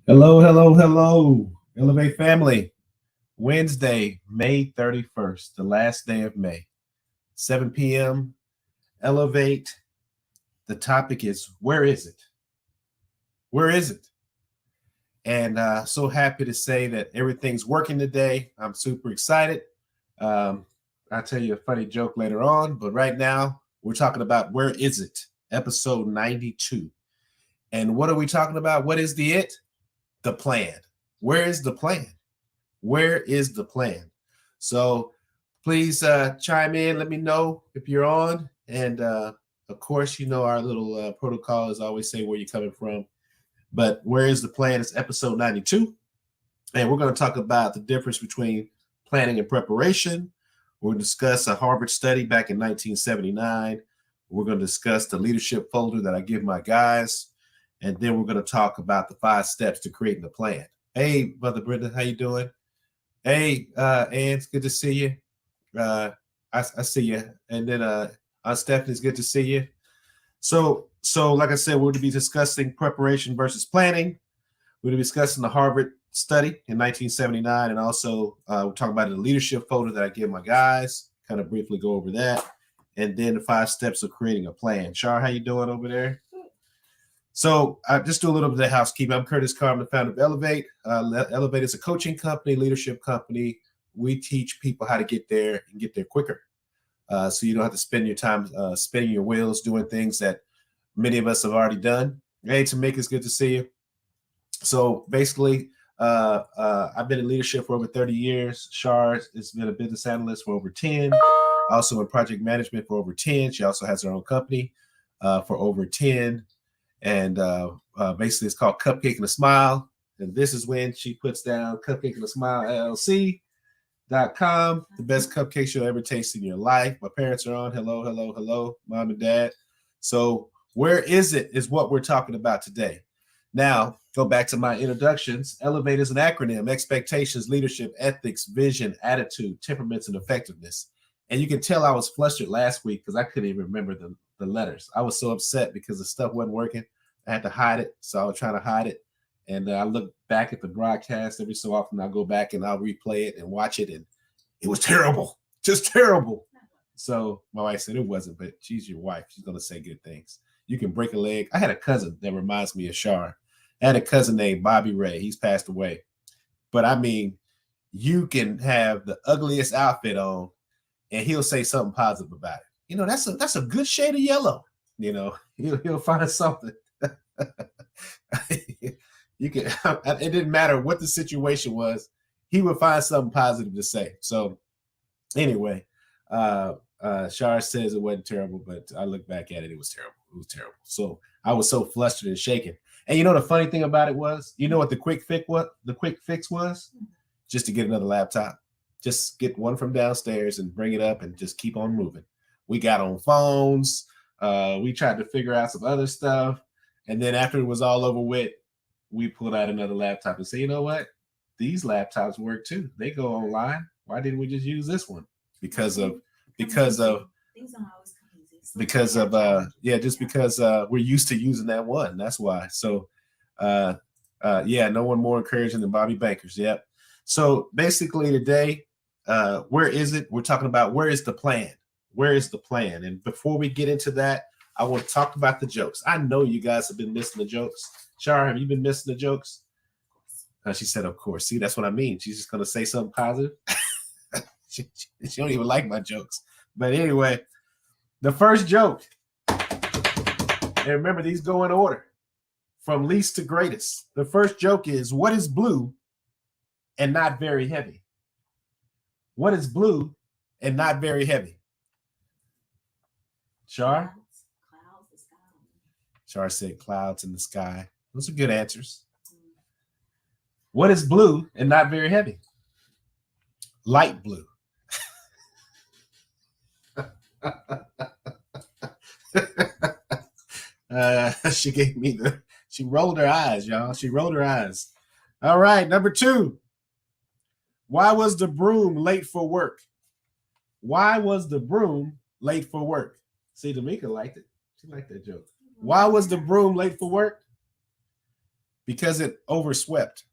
Hello, hello, hello, Elevate family. Wednesday, May 31st, the last day of May, 7 p.m. Elevate. The topic is where is it? Where is it? And so happy to say that everything's working today. I'm super excited. Um, I'll tell you a funny joke later on, but right now we're talking about where is it? Episode 92. And what are we talking about? What is the it? The plan. Where is the plan? Where is the plan? So please chime in. Let me know if you're on. And of course, you know our little protocol is always say where you're coming from. But where is the plan? It's episode 92. And we're going to talk about the difference between planning and preparation. We'll discuss a Harvard study back in 1979. We're going to discuss the leadership folder that I give my guys. And then we're going to talk about the 5 steps to creating a plan. Hey, Brother Brenda, how you doing? Hey, Ann, it's good to see you. I see you. And then Aunt Stephanie, it's good to see you. So like I said, we're going to be discussing preparation versus planning. We're going to be discussing the Harvard study in 1979, and also we're talking about the leadership folder that I give my guys. Kind of briefly go over that, and then the 5 steps of creating a plan. Char, how you doing over there? So I just do a little bit of housekeeping. I'm Curtis Carmen, the founder of Elevate. Elevate is a coaching company, leadership company. We teach people how to get there and get there quicker. So you don't have to spend your time spinning your wheels doing things that many of us have already done. Hey, Tamika, it's good to see you. So basically, I've been in leadership for over 30 years. Shar has been a business analyst for over 10. Also in project management for over 10. She also has her own company for over 10. And basically it's called Cupcake and a Smile. And this is when she puts down Cupcake and a Smile LLC.com, the best cupcakes you'll ever taste in your life. My parents are on. Hello, hello, hello, mom and dad. So where is it is what we're talking about today. Now, go back to my introductions. Elevate is an acronym: expectations, leadership, ethics, vision, attitude, temperaments, and effectiveness. And you can tell I was flustered last week because I couldn't even remember the letters. I was so upset because the stuff wasn't working. I had to hide it. So I was trying to hide it. And I look back at the broadcast every so often. I'll go back and I'll replay it and watch it. And it was terrible, just terrible. So my wife said it wasn't, but she's your wife. She's going to say good things. You can break a leg. I had a cousin that reminds me of Shar. I had a cousin named Bobby Ray. He's passed away. But I mean, you can have the ugliest outfit on and he'll say something positive about it. You know, that's a good shade of yellow. You know, he'll find something. You can. It didn't matter what the situation was. He would find something positive to say. So anyway, Shar says it wasn't terrible, but I look back at it, it was terrible. It was terrible. So I was so flustered and shaken. And you know the funny thing about it was, you know what the quick fix was? Just to get another laptop. Just get one from downstairs and bring it up and just keep on moving. We got on phones. We tried to figure out some other stuff. And then after it was all over with, we pulled out another laptop and say, you know what? These laptops work too. They go online. Why didn't we just use this one? Because of just because we're used to using that one. That's why. So no one more encouraging than Bobby Bankers. Yep. So basically today, where is it? We're talking about where is the plan? Where is the plan? And before we get into that, I want to talk about the jokes. I know you guys have been missing the jokes. Shar, have you been missing the jokes? She said, of course. See, that's what I mean. She's just going to say something positive. she don't even like my jokes. But anyway, the first joke. And remember, these go in order from least to greatest. The first joke is, what is blue and not very heavy? What is blue and not very heavy? Shar? Char said clouds in the sky. Those are good answers. What is blue and not very heavy? Light blue. She rolled her eyes, y'all. She rolled her eyes. All right, number 2. Why was the broom late for work? Why was the broom late for work? See, D'Amica liked it. She liked that joke. Why was the broom late for work? because it overswept.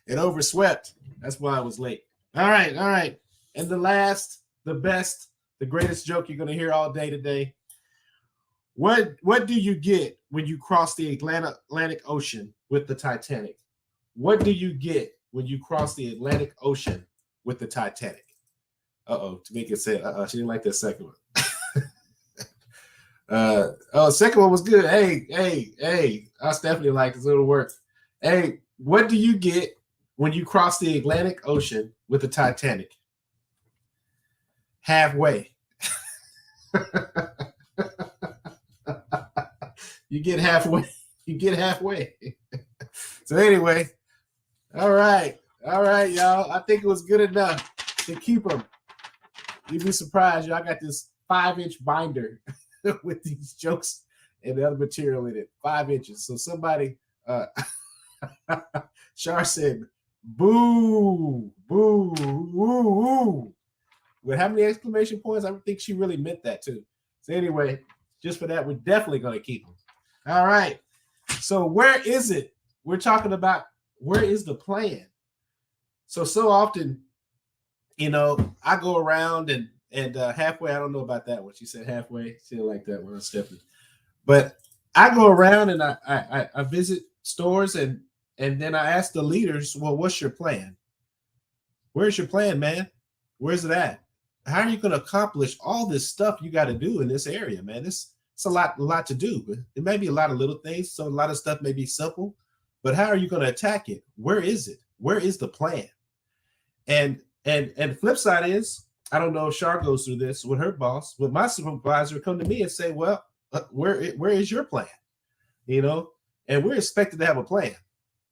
It overswept. That's why I was late. All right, all right. And the last, the best, the greatest joke you're going to hear all day today. What do you get when you cross the Atlantic Ocean with the Titanic? What do you get when you cross the Atlantic Ocean with the Titanic? Uh-oh, Tamika said, she didn't like that second one. Second one was good. Hey, I Stephanie liked it, so it'll work. Hey, what do you get when you cross the Atlantic Ocean with the Titanic? Halfway. You get halfway. You get halfway. So anyway, all right, y'all. I think it was good enough to keep them. You'd be surprised, y'all. I got this 5-inch binder with these jokes and the other material in it. 5 inches. So somebody, Shar said, "Boo, boo, woo, woo." With how many exclamation points? I think she really meant that too. So anyway, just for that, we're definitely going to keep them. All right. So where is it? We're talking about where is the plan? So often, I go around and halfway. I don't know about that one. She said halfway. She didn't like that one, Stephanie. But I go around and I visit stores and then I ask the leaders, well, what's your plan? Where's your plan, man? Where's it at? How are you going to accomplish all this stuff you got to do in this area, man? It's a lot to do. It may be a lot of little things. So a lot of stuff may be simple, but how are you going to attack it? Where is it? Where is the plan? And the flip side is, I don't know if Shar goes through this with her boss, but my supervisor come to me and say, well, where is your plan? And we're expected to have a plan,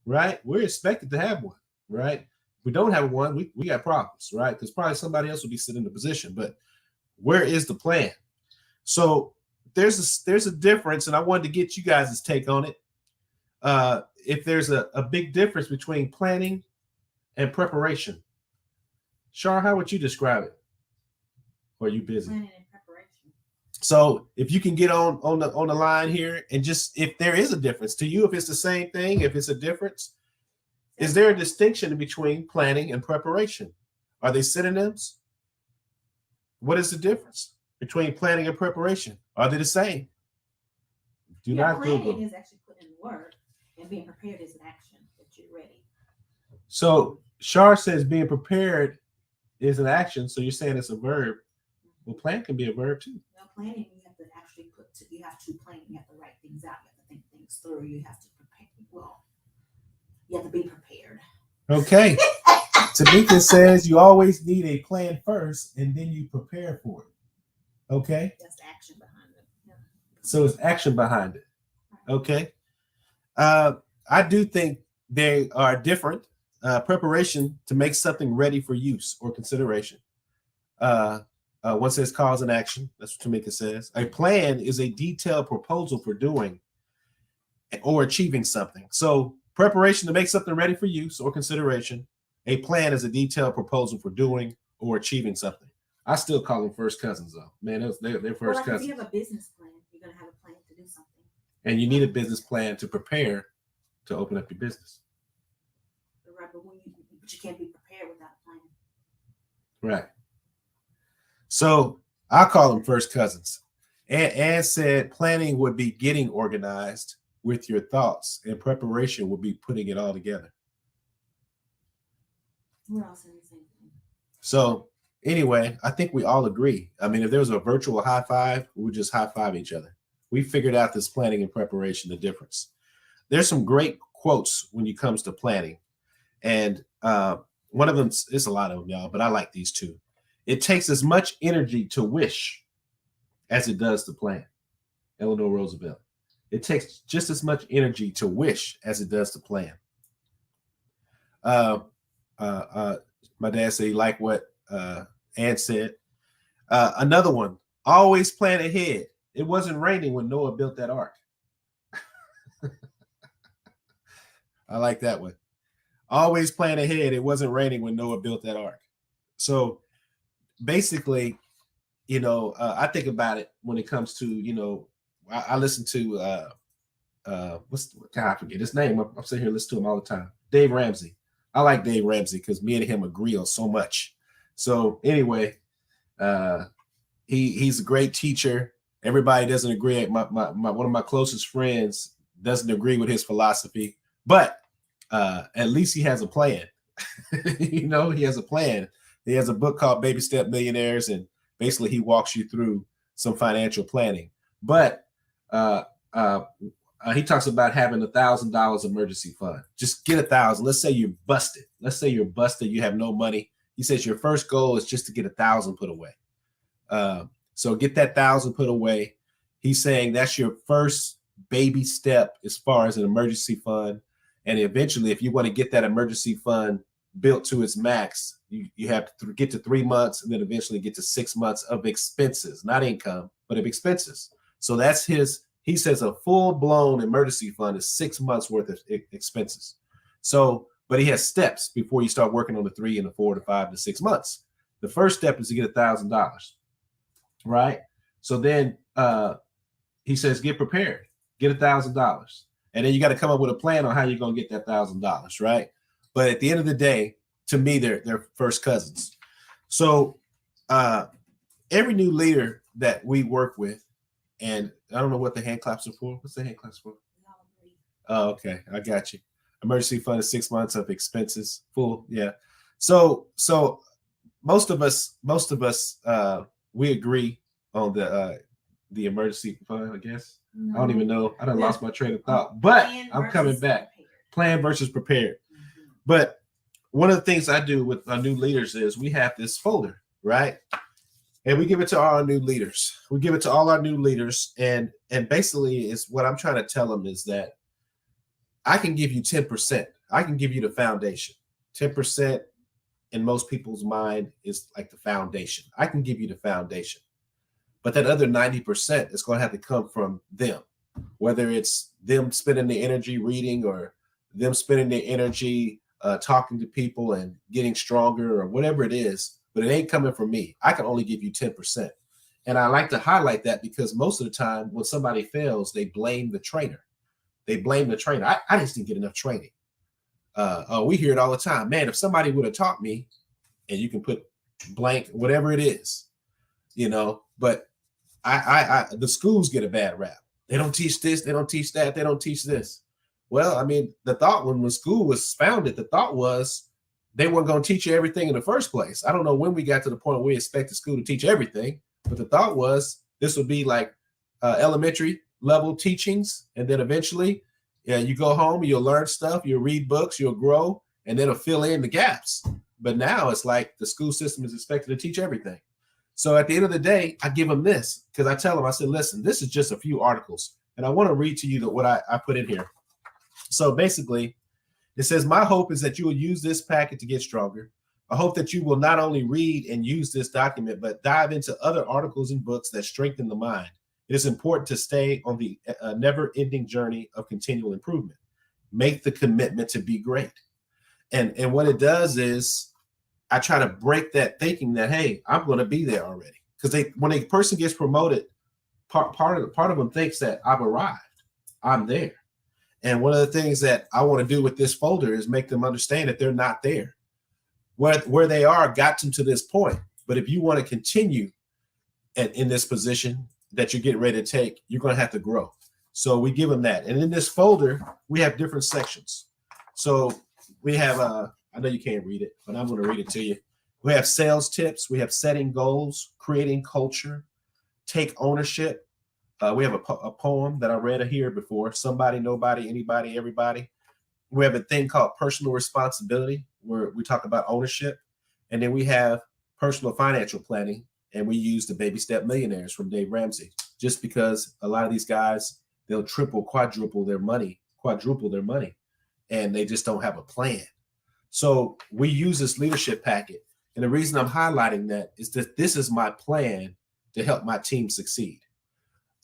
right? We're expected to have one, right? If we don't have one, we got problems, right? Because probably somebody else will be sitting in the position, but where is the plan? So there's a difference, and I wanted to get you guys' take on it. If there's a big difference between planning and preparation. Shar, how would you describe it? Or are you busy? Planning and preparation. So if you can get on the line here, and just if there is a difference to you, if it's the same thing, if it's a difference, is there a distinction between planning and preparation? Are they synonyms? What is the difference between planning and preparation? Are they the same? Do not Google. Planning is actually putting in work, and being prepared is an action that you're ready. So Shar says being prepared is an action. So you're saying it's a verb. Well, plan can be a verb too. No, planning, you have to actually you have to plan, you have to write things out, you have to think things through, you have to prepare. Well, you have to be prepared. Okay. Tamika says you always need a plan first and then you prepare for it. Okay. That's the action behind it. Yeah. So it's action behind it. Okay. I do think they are different. Preparation to make something ready for use or consideration. One says cause and action. That's what Tamika says. A plan is a detailed proposal for doing or achieving something. So preparation to make something ready for use or consideration. A plan is a detailed proposal for doing or achieving something. I still call them first cousins, though. Man, they're first cousins. If you have a business plan, you're going to have a plan to do something. And you need a business plan to prepare to open up your business. Right, but you can't be prepared without a plan. Right. So I call them first cousins. And said planning would be getting organized with your thoughts, and preparation would be putting it all together. We're all saying the same thing. So anyway, I think we all agree. I mean, if there was a virtual high five, we would just high five each other. We figured out this planning and preparation, the difference. There's some great quotes when it comes to planning. And one of them, it's a lot of them, y'all, but I like these two. It takes as much energy to wish as it does to plan. Eleanor Roosevelt. It takes just as much energy to wish as it does to plan. My dad said he liked what Ann said. Another one, always plan ahead. It wasn't raining when Noah built that ark. I like that one. Always plan ahead. It wasn't raining when Noah built that ark. So basically, I think about it when it comes to, I listen to I forget his name. I'm sitting here listening to him all the time. Dave Ramsey. I like Dave Ramsey because me and him agree on so much. So anyway, he's a great teacher. Everybody doesn't agree. One of my closest friends doesn't agree with his philosophy, but at least he has a plan. You know, he has a plan. He has a book called Baby Step Millionaires, and basically he walks you through some financial planning. But he talks about having $1,000 emergency fund. Just get 1,000. Let's say you're busted. You have no money. He says your first goal is just to get 1,000 put away. So get that 1,000 put away. He's saying that's your first baby step as far as an emergency fund. And eventually, if you want to get that emergency fund built to its max, you have to get to 3 months and then eventually get to 6 months of expenses, not income, but of expenses. So that's he says a full-blown emergency fund is 6 months worth of expenses. So, but he has steps before you start working on the 3 and the 4 to 5 to 6 months. The first step is to get $1,000, right? So then he says, get prepared, get $1,000. And then you got to come up with a plan on how you're going to get that $1,000, right? But at the end of the day, to me, they're first cousins. So every new leader that we work with, and I don't know what the hand claps are for. What's the hand claps for? Oh, okay. I got you. Emergency fund is 6 months of expenses. Full. Yeah. So most of us, we agree on the emergency fund, I guess. No. I don't even know. I done lost my train of thought, but I'm coming back. Plan versus prepared. Mm-hmm. But one of the things I do with our new leaders is we have this folder, right? And we give it to our new leaders. We give it to all our new leaders. And basically is what I'm trying to tell them is that I can give you 10%. I can give you the foundation. 10% in most people's mind is like the foundation. I can give you the foundation. But that other 90% is going to have to come from them, whether it's them spending the energy reading or them spending their energy talking to people and getting stronger or whatever it is, but it ain't coming from me. I can only give you 10%. And I like to highlight that because most of the time when somebody fails, they blame the trainer. I just didn't get enough training. We hear it all the time. Man, if somebody would have taught me, and you can put blank, whatever it is, you know, but the schools get a bad rap. They don't teach this, they don't teach that, they don't teach this. Well, I mean, the thought when school was founded, the thought was they weren't going to teach you everything in the first place. I don't know when we got to the point where we expected school to teach everything, but the thought was this would be like elementary level teachings. And then eventually you go home, you'll learn stuff, you'll read books, you'll grow, and then it'll fill in the gaps. But now it's like the school system is expected to teach everything. So at the end of the day, I give them this because I tell them, I said, listen, this is just a few articles. And I want to read to you what I put in here. So basically, it says, my hope is that you will use this packet to get stronger. I hope that you will not only read and use this document, but dive into other articles and books that strengthen the mind. It is important to stay on the never-ending journey of continual improvement. Make the commitment to be great. And what it does is I try to break that thinking that, hey, I'm going to be there already. Because when a person gets promoted, part of them thinks that I've arrived. I'm there. And one of the things that I want to do with this folder is make them understand that they're not there. Where they are got them to this point. But if you want to continue in this position that you're getting ready to take, you're going to have to grow. So we give them that. And in this folder, we have different sections. So we have, I know you can't read it, but I'm going to read it to you. We have sales tips. We have setting goals, creating culture, take ownership. We have a poem that I read here before. Somebody, nobody, anybody, everybody. We have a thing called personal responsibility, where we talk about ownership. And then we have personal financial planning. And we use the Baby Step Millionaires from Dave Ramsey, just because a lot of these guys, they'll quadruple their money, and they just don't have a plan. So we use this leadership packet. And the reason I'm highlighting that is that this is my plan to help my team succeed.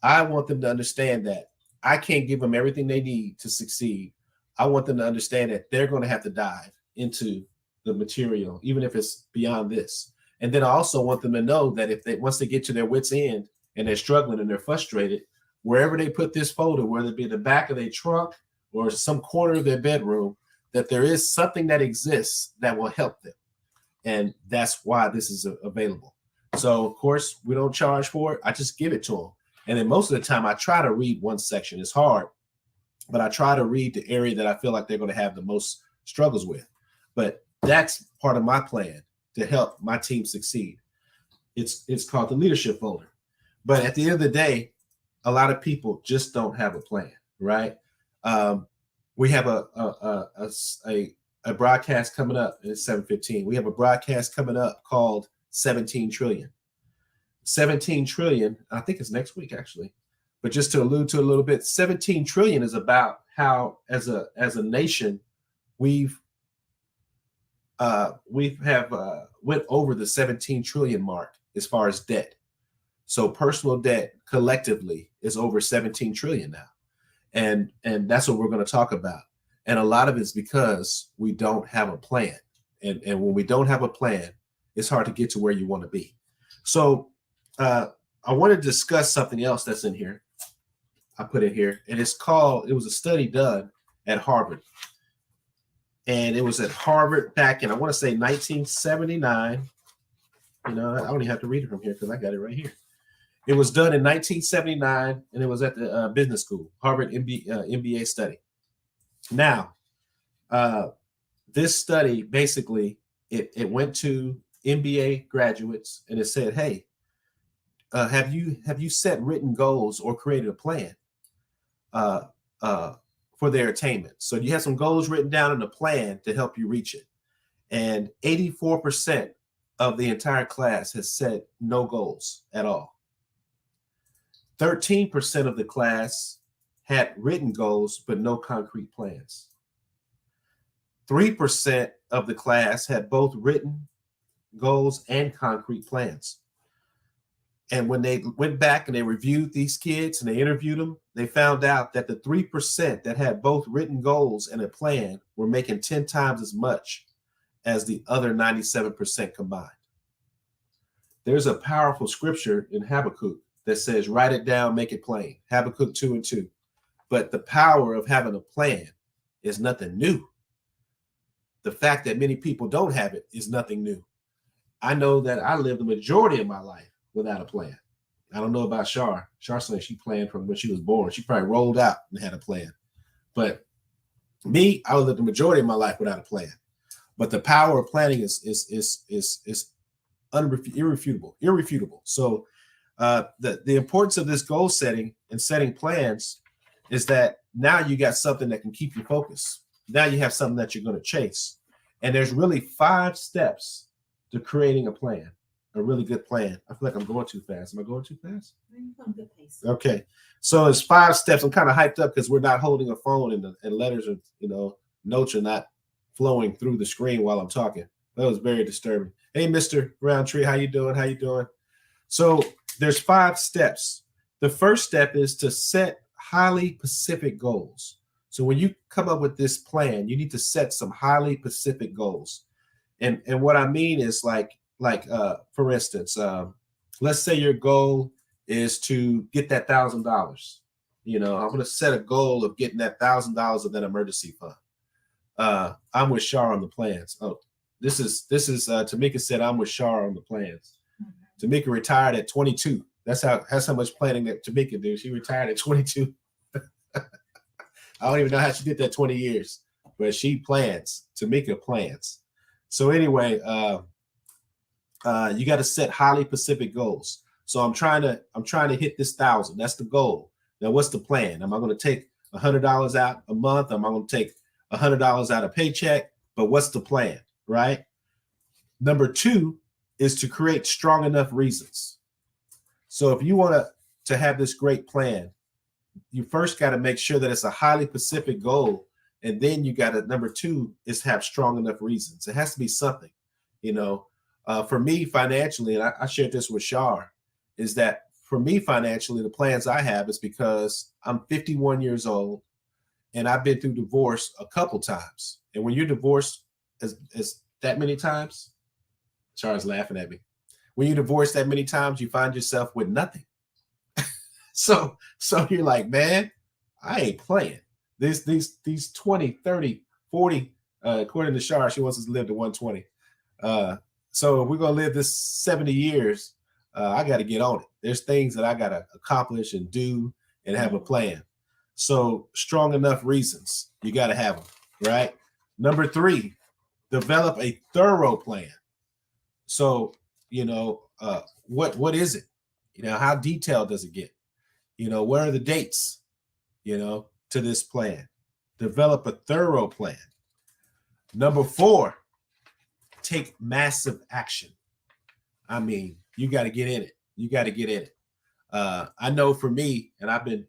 I want them to understand that I can't give them everything they need to succeed. I want them to understand that they're going to have to dive into the material, even if it's beyond this. And then I also want them to know that once they get to their wits' end and they're struggling and they're frustrated, wherever they put this folder, whether it be in the back of their trunk or some corner of their bedroom, that there is something that exists that will help them. And that's why this is available. So, of course, we don't charge for it. I just give it to them. And then most of the time, I try to read one section. It's hard, but I try to read the area that I feel like they're going to have the most struggles with. But that's part of my plan to help my team succeed. It's called the leadership folder. But at the end of the day, a lot of people just don't have a plan, right? We have a broadcast coming up. It's 7:15. We have a broadcast coming up called 17 trillion. 17 trillion, I think it's next week actually. But just to allude to a little bit, 17 trillion is about how as a nation we've went over the 17 trillion mark as far as debt. So personal debt collectively is over 17 trillion now. And that's what we're going to talk about. And a lot of it's because we don't have a plan. And when we don't have a plan, it's hard to get to where you want to be. So I want to discuss something else that's in here. I put it here. And it was a study done at Harvard. And it was at Harvard back in, I want to say 1979. You know, I don't even have to read it from here because I got it right here. It was done in 1979, and it was at the business school, Harvard MBA study. Now, this study basically, it went to MBA graduates, and it said, hey, have you set written goals or created a plan for their attainment? So you have some goals written down in a plan to help you reach it. And 84% of the entire class has set no goals at all. 13% of the class had written goals, but no concrete plans. 3% of the class had both written goals and concrete plans. And when they went back and they reviewed these kids and they interviewed them, they found out that the 3% that had both written goals and a plan were making 10 times as much as the other 97% combined. There's a powerful scripture in Habakkuk that says, write it down, make it plain. Habakkuk 2:2. But the power of having a plan is nothing new. The fact that many people don't have it is nothing new. I know that I lived the majority of my life without a plan. I don't know about Shar. Shar said she planned from when she was born. She probably rolled out and had a plan. But me, I lived the majority of my life without a plan. But the power of planning is irrefutable. So the importance of this goal setting and setting plans is that now you got something that can keep you focused. Now you have something that you're going to chase. And there's really 5 steps to creating a plan, a really good plan. I feel like I'm going too fast. Am I going too fast? You're on good pace. Okay. So it's 5 steps. I'm kind of hyped up because we're not holding a phone and letters and, notes are not flowing through the screen while I'm talking. That was very disturbing. Hey, Mr. Roundtree, how you doing? How you doing? So there's 5 steps. The first step is to set highly specific goals. So when you come up with this plan, you need to set some highly specific goals. And what I mean is like for instance, let's say your goal is to get that $1,000. I'm going to set a goal of getting that $1,000 of that emergency fund. I'm with Shar on the plans. Oh, this is Tamika said I'm with Shar on the plans. Mm-hmm. Tamika retired at 22. That's how much planning that Tamika did. She retired at 22. I don't even know how she did that 20 years, but she plans. Tamika plans. So anyway, you got to set highly specific goals. So I'm trying to hit this 1,000. That's the goal. Now, what's the plan? Am I going to take $100 out a month? Am I going to take $100 out of paycheck? But what's the plan, right? Number 2 is to create strong enough reasons. So if you want to have this great plan, you first got to make sure that it's a highly specific goal. And then you got to, number 2 is have strong enough reasons. It has to be something, for me financially, and I shared this with Shar, is that for me financially, the plans I have is because I'm 51 years old and I've been through divorce a couple times. And when you're divorced as that many times, Char's laughing at me. When you divorce that many times, you find yourself with nothing. So you're like, man, I ain't playing. These 20, 30, 40, according to Shar, she wants us to live to 120. So if we're gonna live this 70 years, I got to get on it. There's things that I got to accomplish and do and have a plan. So strong enough reasons, you got to have them, right? Number 3, develop a thorough plan. So, what is it? How detailed does it get? What are the dates, to this plan? Develop a thorough plan. Number 4, take massive action. I mean, you got to get in it. You got to get in it. I know for me, and I've been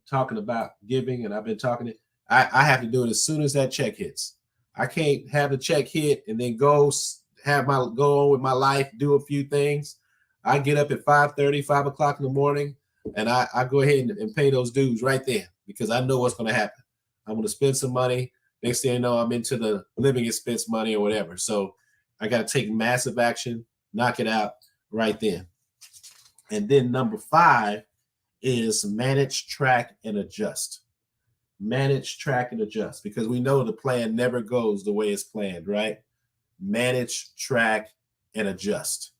talking about giving, and I've been talking it. I have to do it as soon as that check hits. I can't have the check hit and then go on with my life, do a few things. I get up at 5:30, 5 o'clock in the morning, and I go ahead and pay those dues right there because I know what's going to happen. I'm going to spend some money. Next thing you know, I'm into the living expense money or whatever. So I got to take massive action, knock it out right then. And then number 5 is manage, track, and adjust. Manage, track, and adjust, because we know the plan never goes the way it's planned, right? Manage, track, and adjust.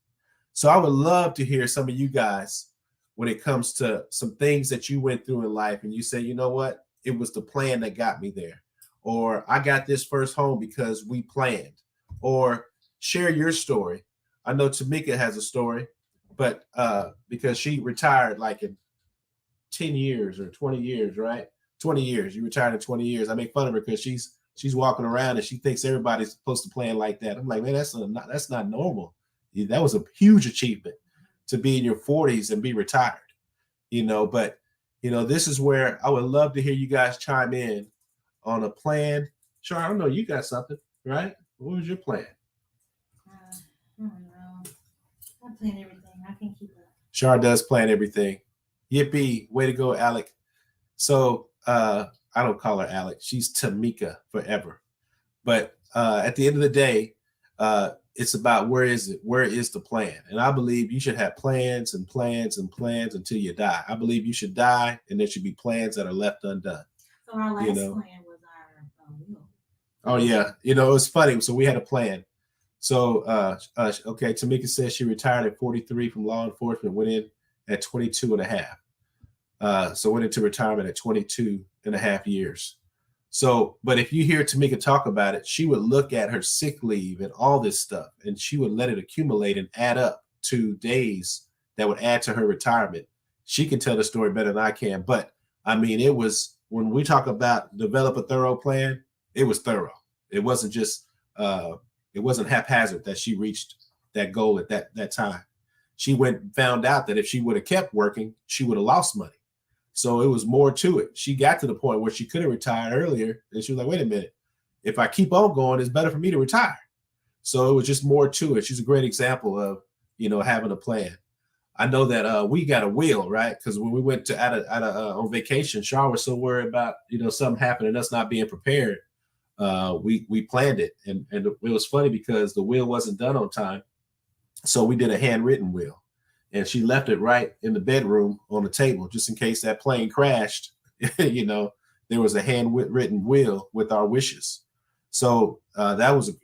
So I would love to hear some of you guys when it comes to some things that you went through in life and you say, you know what? It was the plan that got me there. Or I got this first home because we planned. Or share your story. I know Tamika has a story, but because she retired like in 10 years or 20 years, right? 20 years. You retired in 20 years. I make fun of her because she's walking around and she thinks everybody's supposed to plan like that. I'm like, man, that's not normal. That was a huge achievement to be in your 40s and be retired, but this is where I would love to hear you guys chime in on a plan. Sure, I don't know, you got something, right? What was your plan? I don't know. I plan everything. I can't keep up. Char does plan everything. Yippee, way to go, Alec. So I don't call her Alec. She's Tamika forever. But at the end of the day, it's about where is it? Where is the plan? And I believe you should have plans and plans and plans until you die. I believe you should die and there should be plans that are left undone. So our last plan was our will. Oh, yeah. It was funny. So we had a plan. So, okay, Tamika says she retired at 43 from law enforcement, went in at 22 and a half. So went into retirement at 22 and a half years. So, but if you hear Tamika talk about it, she would look at her sick leave and all this stuff, and she would let it accumulate and add up to days that would add to her retirement. She can tell the story better than I can. But I mean, it was, when we talk about develop a thorough plan, it was thorough. It wasn't just, it wasn't haphazard that she reached that goal at that time. She found out that if she would have kept working, she would have lost money. So it was more to it. She got to the point where she could have retired earlier. And she was like, wait a minute, if I keep on going, it's better for me to retire. So it was just more to it. She's a great example of, having a plan. I know that we got a will, right? Because when we went on vacation, Char was so worried about, something happening and us not being prepared. We planned it. And it was funny because the will wasn't done on time. So we did a handwritten will. And she left it right in the bedroom on the table, just in case that plane crashed. There was a handwritten will with our wishes. So that was,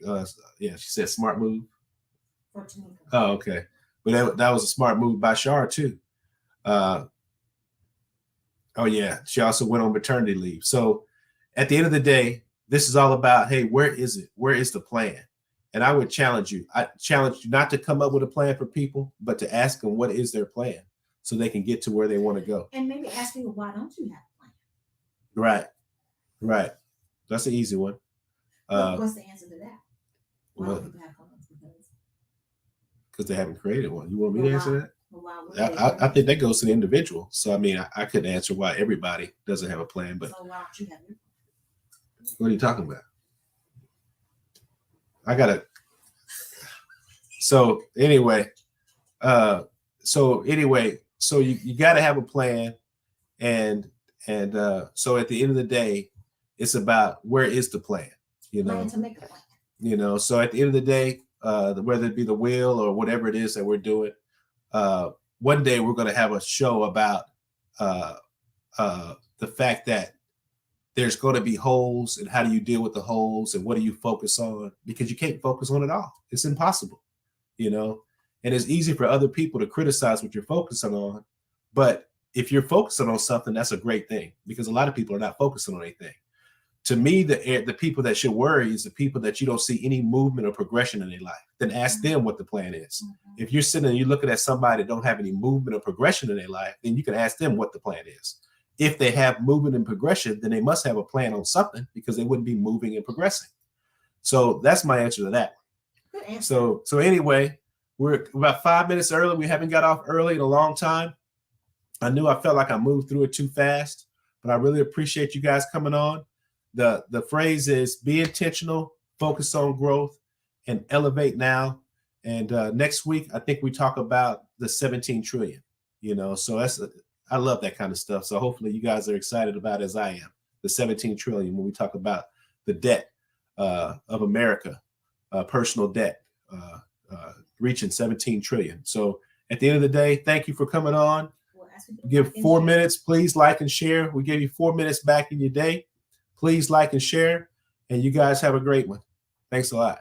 she said smart move. Oh, okay. But that was a smart move by Char too. Oh yeah. She also went on maternity leave. So at the end of the day, this is all about, hey, where is it? Where is the plan? And I would challenge you. I challenge you not to come up with a plan for people, but to ask them what is their plan so they can get to where they want to go. And maybe ask people, why don't you have a plan? Right. That's an easy one. What's the answer to that? Why don't people have plans? Because they haven't created one. You want me to answer that? Well, I think that goes to the individual. So, I mean, I couldn't answer why everybody doesn't have a plan. But so why don't you have your plan? What are you talking about? So anyway, so you got to have a plan, and so at the end of the day, it's about where is the plan, Plan to make a plan. So at the end of the day, whether it be the will or whatever it is that we're doing, one day we're going to have a show about the fact that there's going to be holes, and how do you deal with the holes, and what do you focus on? Because you can't focus on it all. It's impossible, you know. And it's easy for other people to criticize what you're focusing on, but if you're focusing on something, that's a great thing, because a lot of people are not focusing on anything. To me, the people that should worry is the people that you don't see any movement or progression in their life. Then ask them what the plan is. If you're sitting and you're looking at somebody that don't have any movement or progression in their life, then you can ask them what the plan is. If they have movement and progression, then they must have a plan on something, because they wouldn't be moving and progressing. So that's my answer to that. Good answer. So anyway, we're about 5 minutes early. We haven't got off early in a long time. I felt like I moved through it too fast, but I really appreciate you guys coming on. The phrase is be intentional, focus on growth, and elevate now. And next week, I think we talk about the 17 trillion, you know, so I love that kind of stuff. So hopefully you guys are excited about, as I am, the 17 trillion when we talk about the debt of America, personal debt reaching 17 trillion. So at the end of the day, thank you for coming on. Give 4 minutes. Please like and share. We gave you 4 minutes back in your day. Please like and share. And you guys have a great one. Thanks a lot.